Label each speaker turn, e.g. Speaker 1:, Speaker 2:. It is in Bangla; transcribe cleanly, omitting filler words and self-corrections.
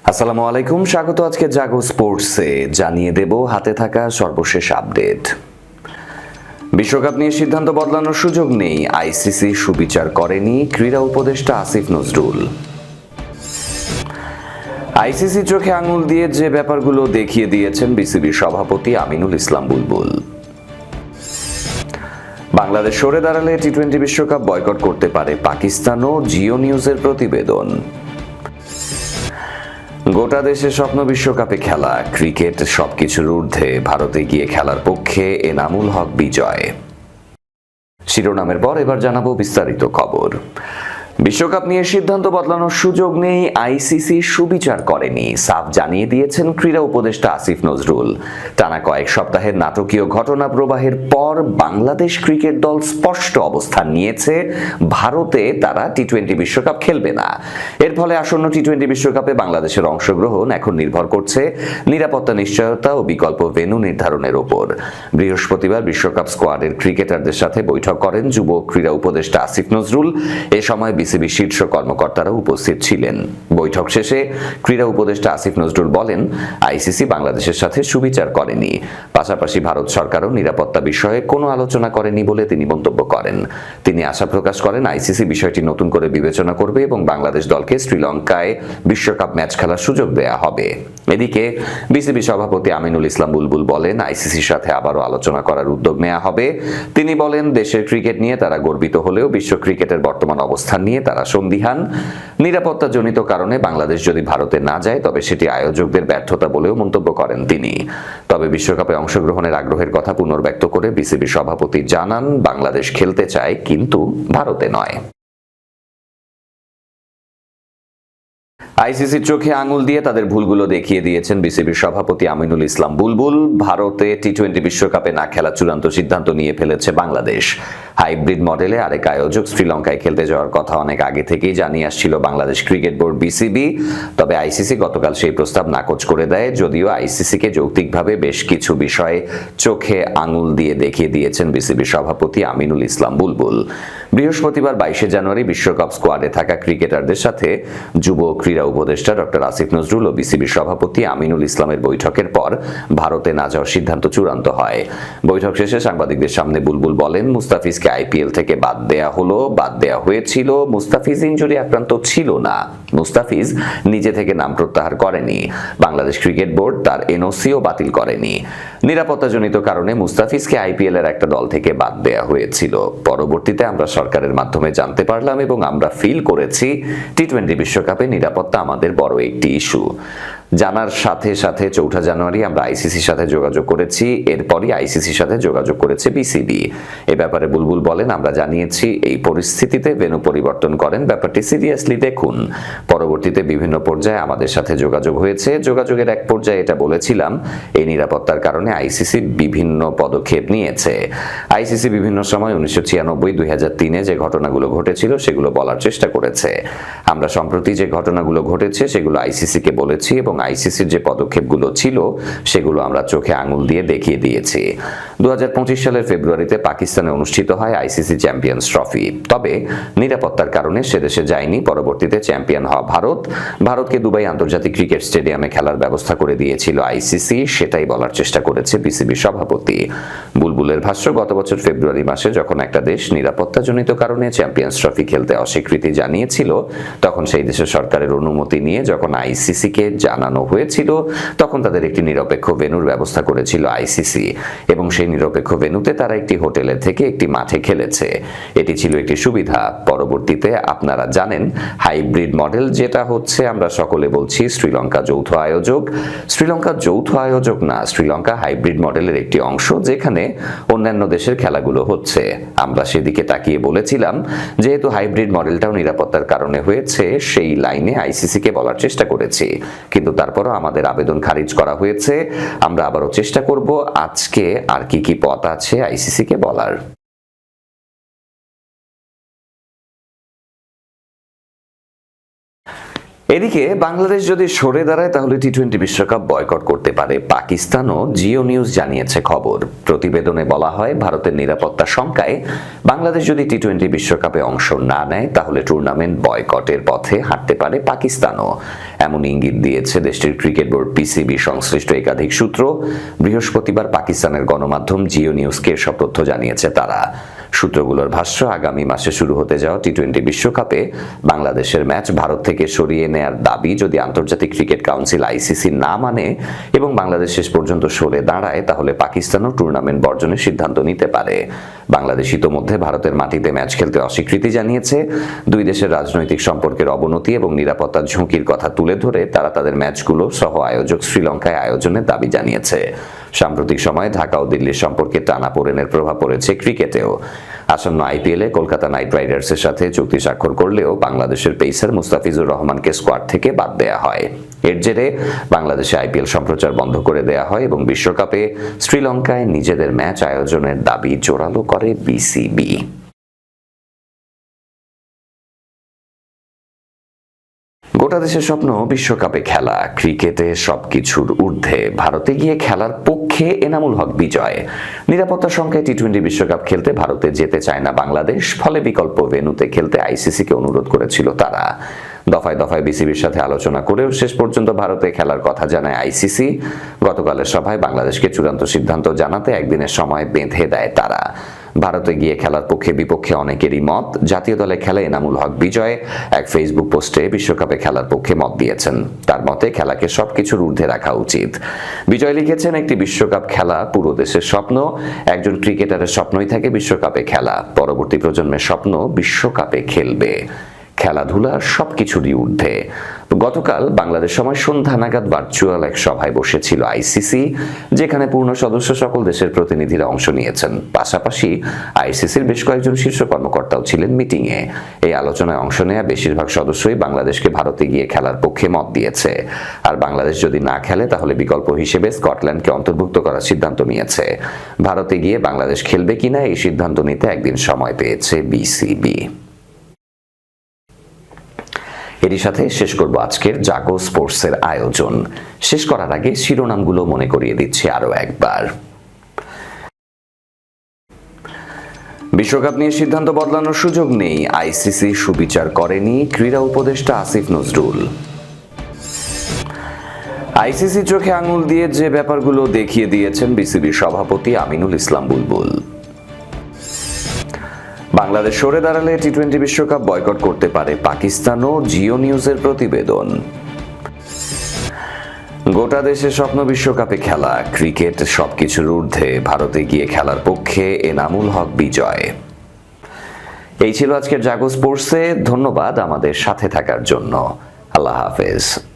Speaker 1: আসসালামু আলাইকুম, স্বাগত আজকে জাগো স্পোর্টসে। জানিয়ে দেব হাতে থাকা সর্বশেষ আপডেট। বিশ্বকাপ নিয়ে সিদ্ধান্ত বদলানোর সুযোগ নেই, আইসিসি সুবিচার করেনি ক্রীড়া উপদেষ্টা আসিফ নজরুল। আইসিসি চোখে আঙুল দিয়ে যে ব্যাপারগুলো দেখিয়ে দিয়েছেন বিসিবির সভাপতি আমিনুল ইসলাম বুলবুল। বাংলাদেশ সরে দাঁড়ালে টি-20 বিশ্বকাপ বয়কট করতে পারে পাকিস্তানও, জিও নিউজের প্রতিবেদন। গোটা দেশে স্বপ্ন বিশ্বকাপে খেলা, ক্রিকেট সবকিছুর ঊর্ধ্বে, ভারতে গিয়ে খেলার পক্ষে এনামুল হক বিজয়। শিরোনামের পর এবার জানাবো বিস্তারিত খবর। বিশ্বকাপ নিয়ে সিদ্ধান্ত বদলানোর সুযোগ নেই, আইসিসি সুবিচার করেনি, সাফ জানিয়ে দিয়েছেন ক্রীড়া উপদেষ্টা আসিফ নজরুল। টানা কয়েক সপ্তাহের নাটকীয় ঘটনা প্রবাহের পর বাংলাদেশ ক্রিকেট দল স্পষ্ট অবস্থান নিয়েছে, ভারতে তারা টি-20 বিশ্বকাপ খেলবে না। এর ফলে আসন্ন টি-20 বিশ্বকাপে বাংলাদেশের অংশগ্রহণ এখন নির্ভর করছে নিরাপত্তা নিশ্চয়তা ও বিকল্প ভেন্যু নির্ধারণের ওপর। বৃহস্পতিবার বিশ্বকাপ স্কোয়াডের ক্রিকেটারদের সাথে বৈঠক করেন যুব ক্রীড়া উপদেষ্টা আসিফ নজরুল। এ সময় বিসিবি শীর্ষ কর্মকর্তারা উপস্থিত ছিলেন। বৈঠক শেষে ক্রীড়া উপদেষ্টা আসিফ নজরুল বলেন, আইসিসি বাংলাদেশের সাথে সুবিচার করেনি, পাশাপাশি ভারত সরকারও নিরাপত্তা বিষয়ে কোনো আলোচনা করেনি বলে তিনি মন্তব্য করেন। তিনি আশা প্রকাশ করেন আইসিসি বিষয়টি নতুন করে বিবেচনা করবে এবং বাংলাদেশ দলকে শ্রীলঙ্কায় বিশ্বকাপ ম্যাচ খেলার সুযোগ দেয়া হবে। এদিকে বিসিবি সভাপতি আমিনুল ইসলাম বুলবুল বলেন, আইসিসির সাথে আবারও আলোচনা করার উদ্যোগ নেওয়া হবে। তিনি বলেন, দেশের ক্রিকেট নিয়ে তারা গর্বিত হলেও বিশ্ব ক্রিকেটের বর্তমান অবস্থান নিয়ে তারা সন্দিহান। নিরাপত্তাজনিত কারণে বাংলাদেশ যদি ভারতে না যায় তবে সেটি আয়োজকদের ব্যর্থতা বলেও মন্তব্য করেন তিনি। তবে বিশ্বকাপে অংশগ্রহণের আগ্রহের কথা পুনর্ব্যক্ত করে বিসিবি সভাপতি জানান, বাংলাদেশ খেলতে চায় কিন্তু ভারতে নয়। আইসিসির চোখে আঙুল দিয়ে তাদের ভুলগুলো দেখিয়ে দিয়েছেন বিসিবির সভাপতি আমিনুল ইসলাম বুলবুল। ভারতে টি-20 বিশ্বকাপে না খেলার চূড়ান্ত সিদ্ধান্ত নিয়ে ফেলেছে বাংলাদেশ। হাইব্রিড মডেলে আরেক আয়োজক শ্রীলঙ্কায় খেলতে যাওয়ার কথা অনেক আগে থেকেই জানিয়ে আসছিল বাংলাদেশ ক্রিকেট বোর্ড বিসিবি। তবে আইসিসি গতকাল সেই প্রস্তাব নাকচ করে দেয়, যদিও আইসিসিকে যৌক্তিকভাবে বেশ কিছু বিষয়ে চোখে আঙুল দিয়ে দেখিয়ে দিয়েছেন বিসিবির সভাপতি আমিনুল ইসলাম বুলবুল। বৃহস্পতিবার 22 জানুয়ারি বিশ্বকাপ স্কোয়াডে থাকা ক্রিকেটারদের সাথে যুব ক্রীড়া উপদেষ্টা ডক্টর আসিফ নজরুল ও বিসিবির সভাপতি আমিনুল ইসলামের বৈঠকের পর ভারতে না যাওয়ার সিদ্ধান্ত চূড়ান্ত হয়। বৈঠক শেষে সাংবাদিকদের সামনে বুলবুল বলেন, মুস্তাফিজকে আইপিএল থেকে বাদ দেয়া হয়েছিল। মুস্তাফিজ ইনজুরি আক্রান্ত ছিল না, মুস্তাফিজ নিজে থেকে নাম প্রত্যাহার করেনি। বাংলাদেশ ক্রিকেট বোর্ড তার এনওসিও বাতিল করেনি। নিরাপত্তাজনিত কারণে মুস্তাফিজকে আইপিএল এর একটা দল থেকে বাদ দেয়া হয়েছিল। পরবর্তীতে আমরা সরকারের মাধ্যমে জানতে পারলাম এবং আমরা ফিল করেছি টি-20 বিশ্বকাপে নিরাপত্তা আমাদের বড় একটি ইস্যু। জানার সাথে সাথে 4 জানুয়ারি আমরা আইসিসির সাথে যোগাযোগ করেছি, এরপরই আইসিসির সাথে যোগাযোগ করেছে বিসিবি। এ ব্যাপারে বুলবুল বলেন, আমরা জানিয়েছি এই পরিস্থিতিতে ভেন্যু পরিবর্তন করেন, ব্যাপারটি সিরিয়াসলি দেখুন। পরবর্তীতে বিভিন্ন পর্যায়ে আমাদের সাথে যোগাযোগ হয়েছে, যোগাযোগের এক পর্যায়ে এটা বলেছিলাম, এই নিরাপত্তার কারণে আইসিসি বিভিন্ন পদক্ষেপ নিয়েছে। আইসিসি বিভিন্ন সময় 1996, 2003-এ যে ঘটনাগুলো ঘটেছিল সেগুলো বলার চেষ্টা করেছে। আমরা সম্প্রতি যে ঘটনাগুলো ঘটেছে সেগুলো আইসিসিকে বলেছি এবং আইসিসির যে পদক্ষেপগুলো ছিল সেগুলো আমরা চোখে আঙুল দিয়ে দেখিয়ে দিয়েছি। 2025 সালের ফেব্রুয়ারিতে পাকিস্তানে অনুষ্ঠিত হয় আইসিসি চ্যাম্পিয়ন্স ট্রফি, তবে নিরাপত্তার কারণে সেদেশে যায়নি। পরবর্তীতে চ্যাম্পিয়ন হওয়া ভারতকে দুবাই আন্তর্জাতিক ক্রিকেট স্টেডিয়ামে খেলার ব্যবস্থা করে দিয়েছিল আইসিসি, সেটাই বলার চেষ্টা করেছে বিসিবি সভাপতি। বুলবুলের ভাষ্য, গত বছর ফেব্রুয়ারি মাসে যখন একটা দেশ নিরাপত্তাজনিত কারণে চ্যাম্পিয়ন্স ট্রফি খেলতে অস্বীকৃতি জানিয়েছিল, তখন সেই দেশের সরকারের অনুমতি নিয়ে যখন আইসিসিকে জানানো হয়েছিল, তখন তাদের একটি নিরপেক্ষ ভেন্যুর ব্যবস্থা করেছিল আইসিসি এবং সেই নিরপেক্ষ ভেন্যুতে তারা একটি হোটেলের থেকে একটি মাঠে খেলেছে। এটি ছিল একটি সুবিধা। পরবর্তীতে আপনারা জানেন হাইব্রিড মডেল যেটা হচ্ছে, আমরা সকলে বলছি শ্রীলঙ্কা যৌথ আয়োজক। শ্রীলঙ্কা যৌথ আয়োজক না, শ্রীলঙ্কা হাইব্রিড মডেলের একটি অংশ যেখানে অন্যান্য দেশের খেলাগুলো হচ্ছে। আমরা সেদিকে তাকিয়ে বলেছিলাম, যেহেতু হাইব্রিড মডেলটাও নিরাপত্তার কারণে হয়েছে, সেই লাইনে আইসিসিকে বলার চেষ্টা করেছি, কিন্তু তারপরও আমাদের আবেদন খারিজ করা হয়েছে। আমরা আবারও চেষ্টা করব আজকে আর কি পথ আছে আইসিসিকে বলার। এদিকে বাংলাদেশ যদি সরে দাঁড়ায় তাহলে টি-20 বিশ্বকাপ বয়কট করতে পারে পাকিস্তানও, জিও নিউজ জানিয়েছে খবর। প্রতিবেদনে বলা হয়, ভারতের নিরাপত্তা শঙ্কায় বাংলাদেশ যদি টি-20 বিশ্বকাপে অংশ না নেয় তাহলে টুর্নামেন্ট বয়কটের পথে হাঁটতে পারে পাকিস্তানও। এমন ইঙ্গিত দিয়েছে দেশটির ক্রিকেট বোর্ড পিসিবি সংশ্লিষ্ট একাধিক সূত্র। বৃহস্পতিবার পাকিস্তানের গণমাধ্যম জিও নিউজকে এসব তথ্য জানিয়েছে তারা। সূত্রগুলোর ভাষ্য, আগামী মাসে শুরু হতে যাওয়া টি-20 বিশ্বকাপে বাংলাদেশের ম্যাচ ভারত থেকে সরিয়ে নেয়ার দাবি যদি আন্তর্জাতিক ক্রিকেট কাউন্সিল আইসিসি না মানে এবং বাংলাদেশ শেষ পর্যন্ত সরে দাঁড়ায় তাহলে পাকিস্তানও টুর্নামেন্ট বর্জনের সিদ্ধান্ত নিতে পারে। বাংলাদেশ ইতোমধ্যে ভারতের মাটিতে ম্যাচ খেলতে অস্বীকৃতি জানিয়েছে। দুই দেশের রাজনৈতিক সম্পর্কের অবনতি এবং নিরাপত্তার ঝুঁকির কথা তুলে ধরে তারা তাদের ম্যাচগুলো সহ আয়োজক শ্রীলঙ্কায় আয়োজনের দাবি জানিয়েছে। সাম্প্রতিক সময়ে ঢাকা ও দিল্লির সম্পর্কে টানাপোড়েনের প্রভাব পড়েছে ক্রিকেটেও। আসন্ন আইপিএলে কলকাতা নাইট রাইডার্সের সাথে চুক্তি স্বাক্ষর করলেও বাংলাদেশের পেসার মুস্তাফিজুর রহমানকে স্কোয়াড থেকে বাদ দেয়া হয়। এর জেরে বাংলাদেশে আইপিএল সম্প্রচার বন্ধ করে দেয়া হয় এবং বিশ্বকাপে শ্রীলঙ্কায় নিজেদের ম্যাচ আয়োজনের দাবি জোরালো করে বিসিবি। গোটা দেশের স্বপ্ন বিশ্বকাপে খেলা, ক্রিকেটে সবকিছুর ঊর্ধ্বে ভারতে গিয়ে খেলার পক্ষে এনামুল হক বিজয়। নিরাপত্তা সংখ্যায় টি-20 বিশ্বকাপ খেলতে ভারতে যেতে চায় না বাংলাদেশ, ফলে বিকল্প ভেন্যুতে খেলতে আইসিসিকে অনুরোধ করেছিল তারা। দফায় দফায় বিসিবির সাথে আলোচনা করেও শেষ পর্যন্ত ভারতে খেলার কথা জানায় আইসিসি। গতকালের সভায় বাংলাদেশকে চূড়ান্ত সিদ্ধান্ত জানাতে একদিনের সময় বেঁধে দেয় তারা। ভারতে গিয়ে খেলার পক্ষে বিপক্ষে অনেকেরই মত। জাতীয় দলে খেলা এনামুল হক বিজয় এক ফেসবুক পোস্টে বিশ্বকাপে খেলার পক্ষে মত দিয়েছেন। তার মতে খেলাকে সবকিছুর ঊর্ধ্বে রাখা উচিত। বিজয় লিখেছেন, একটি বিশ্বকাপ খেলা পুরো দেশের স্বপ্ন। একজন ক্রিকেটারের স্বপ্নই থাকে বিশ্বকাপে খেলা। পরবর্তী প্রজন্মের স্বপ্ন বিশ্বকাপে খেলবে। খেলাধুলা সবকিছুরই ঊর্ধ্বে। গতকাল বাংলাদেশ সময় সন্ধ্যা নাগাদ ভার্চুয়াল এক সভায় বসেছিল আইসিসি, যেখানে পূর্ণ সদস্য সকল দেশের প্রতিনিধিরা অংশ নিয়েছেন। পাশাপাশি আইসিসির বেশ কয়েকজন শীর্ষ কর্মকর্তাও ছিলেন মিটিংয়ে। এই আলোচনায় অংশ নেয়া বেশিরভাগ সদস্যই বাংলাদেশকে ভারতে গিয়ে খেলার পক্ষে মত দিয়েছে। আর বাংলাদেশ যদি না খেলে তাহলে বিকল্প হিসেবে স্কটল্যান্ডকে অন্তর্ভুক্ত করার সিদ্ধান্ত নিয়েছে। ভারতে গিয়ে বাংলাদেশ খেলবে কিনা এই সিদ্ধান্ত নিতে একদিন সময় পেয়েছে বিসিবি। এরই সাথে শেষ করব আজকের জাগো স্পোর্টসের আয়োজন। শেষ করার আগে শিরোনামগুলো মনে করিয়ে দিচ্ছি আরো একবার। বিশ্বকাপ নিয়ে সিদ্ধান্ত বদলানোর সুযোগ নেই, আইসিসি সুবিচার করেনি ক্রীড়া উপদেষ্টা আসিফ নজরুল। আইসিসি চোখে আঙুল দিয়ে যে ব্যাপারগুলো দেখিয়ে দিয়েছেন বিসিবির সভাপতি আমিনুল ইসলাম বুলবুল। বাংলাদেশ সরে দাঁড়ালে টি-20 বিশ্বকাপ বয়কট করতে পারে পাকিস্তানও, জিও নিউজের প্রতিবেদন। গোটা দেশের স্বপ্ন বিশ্বকাপে খেলা, ক্রিকেট সবকিছুর ঊর্ধ্বে ভারতে গিয়ে খেলার পক্ষে এনামুল হক বিজয়। এই ছিল আজকের জাগো স্পোর্টসে। ধন্যবাদ আমাদের সাথে থাকার জন্য। আল্লাহ হাফেজ।